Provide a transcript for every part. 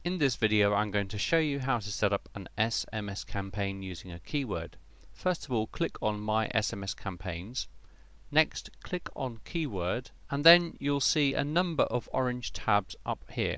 In this video I'm going to show you how to set up an SMS campaign using a keyword. First of all, click on My SMS Campaigns. Next, click on Keyword, and then you'll see a number of orange tabs up here.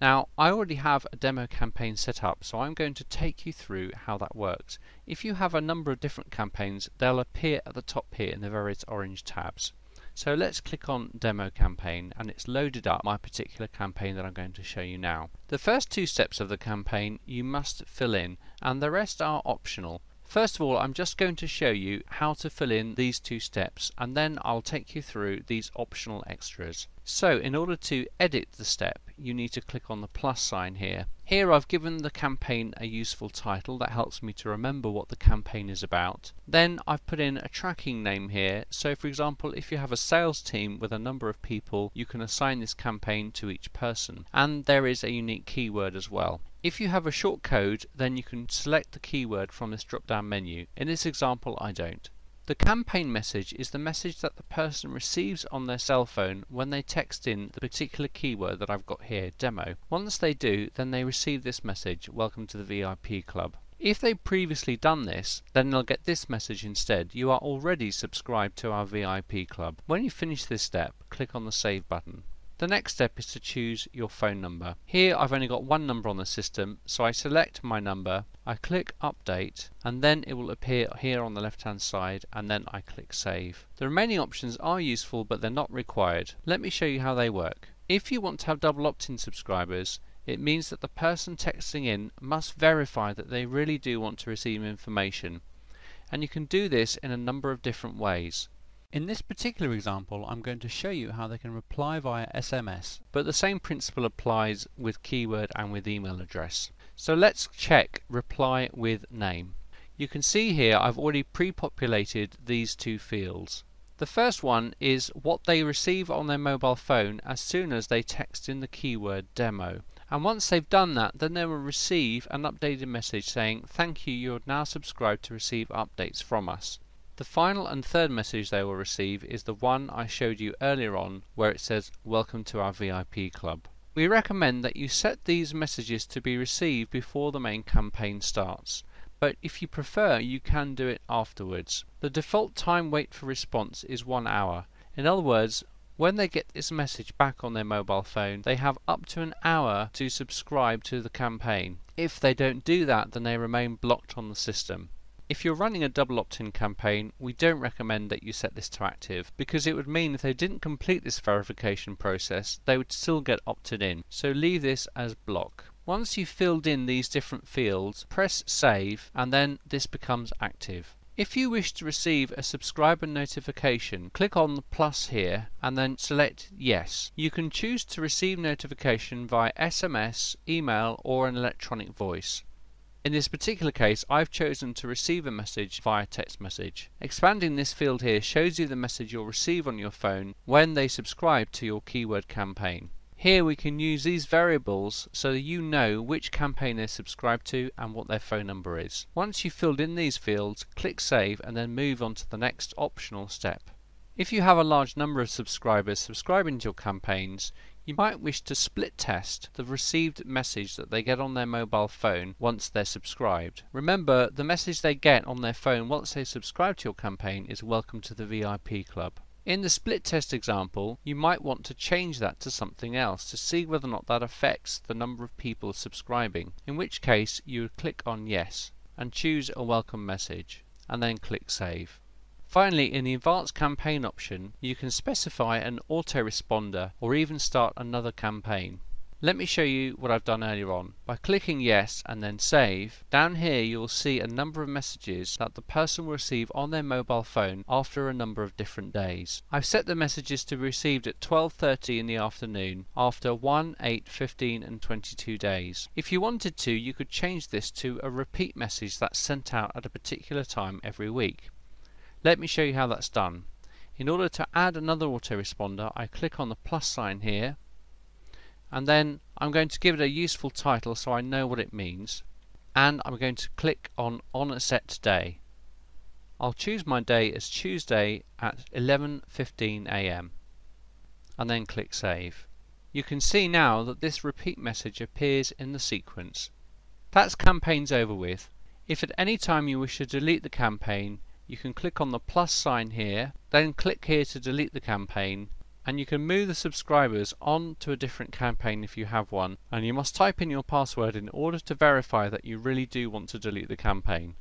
Now, I already have a demo campaign set up, so I'm going to take you through how that works. If you have a number of different campaigns, they'll appear at the top here in the various orange tabs. So let's click on Demo Campaign, and it's loaded up my particular campaign that I'm going to show you now. The first two steps of the campaign you must fill in, and the rest are optional. First of all, I'm just going to show you how to fill in these two steps, and then I'll take you through these optional extras. So in order to edit the step, you need to click on the plus sign here. Here I've given the campaign a useful title that helps me to remember what the campaign is about. Then I've put in a tracking name here, so for example, if you have a sales team with a number of people, you can assign this campaign to each person, and there is a unique keyword as well. If you have a short code, then you can select the keyword from this drop down menu. In this example, I don't. The campaign message is the message that the person receives on their cell phone when they text in the particular keyword that I've got here, demo. Once they do, then they receive this message, welcome to the VIP club. If they've previously done this, then they'll get this message instead, you are already subscribed to our VIP club. When you finish this step, click on the save button. The next step is to choose your phone number. Here I've only got one number on the system, so I select my number, I click update, and then it will appear here on the left hand side, and then I click save. The remaining options are useful, but they're not required. Let me show you how they work. If you want to have double opt-in subscribers, it means that the person texting in must verify that they really do want to receive information, and you can do this in a number of different ways. In this particular example, I'm going to show you how they can reply via SMS, but the same principle applies with keyword and with email address. So let's check reply with name. You can see here I've already pre-populated these two fields. The first one is what they receive on their mobile phone as soon as they text in the keyword demo. And once they've done that, then they will receive an updated message saying, thank you, you're now subscribed to receive updates from us. The final and third message they will receive is the one I showed you earlier on, where it says welcome to our VIP club. We recommend that you set these messages to be received before the main campaign starts, but if you prefer you can do it afterwards. The default time wait for response is 1 hour. In other words, when they get this message back on their mobile phone, they have up to an hour to subscribe to the campaign. If they don't do that, then they remain blocked on the system. If you're running a double opt-in campaign, we don't recommend that you set this to active, because it would mean if they didn't complete this verification process, they would still get opted in. So leave this as block. Once you've filled in these different fields, press save, and then this becomes active. If you wish to receive a subscriber notification, click on the plus here and then select yes. You can choose to receive notification via SMS, email, or an electronic voice. In this particular case, I've chosen to receive a message via text message. Expanding this field here shows you the message you'll receive on your phone when they subscribe to your keyword campaign. Here we can use these variables so that you know which campaign they're subscribed to and what their phone number is. Once you've filled in these fields, click save and then move on to the next optional step. If you have a large number of subscribers subscribing to your campaigns, you might wish to split test the received message that they get on their mobile phone once they're subscribed. Remember, the message they get on their phone once they subscribe to your campaign is welcome to the VIP club. In the split test example, you might want to change that to something else to see whether or not that affects the number of people subscribing, in which case you would click on yes and choose a welcome message and then click save. Finally, in the advanced campaign option, you can specify an autoresponder or even start another campaign. Let me show you what I've done earlier on. By clicking yes and then save, down here you will see a number of messages that the person will receive on their mobile phone after a number of different days. I've set the messages to be received at 12:30 in the afternoon after 1, 8, 15 and 22 days. If you wanted to, you could change this to a repeat message that's sent out at a particular time every week. Let me show you how that's done. In order to add another autoresponder, I click on the plus sign here, and then I'm going to give it a useful title so I know what it means, and I'm going to click on a set day. I'll choose my day as Tuesday at 11:15 AM and then click save. You can see now that this repeat message appears in the sequence. That's campaigns over with. If at any time you wish to delete the campaign, you can click on the plus sign here, then click here to delete the campaign, and you can move the subscribers on to a different campaign if you have one, and you must type in your password in order to verify that you really do want to delete the campaign.